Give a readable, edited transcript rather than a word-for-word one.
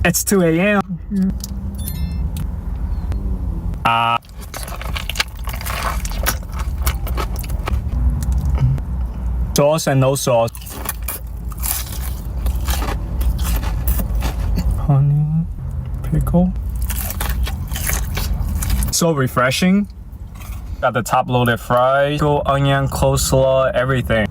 It's 2 a.m. Sauce and no sauce. Honey, pickle. So refreshing. Got the top loaded fries, onion, coleslaw, everything.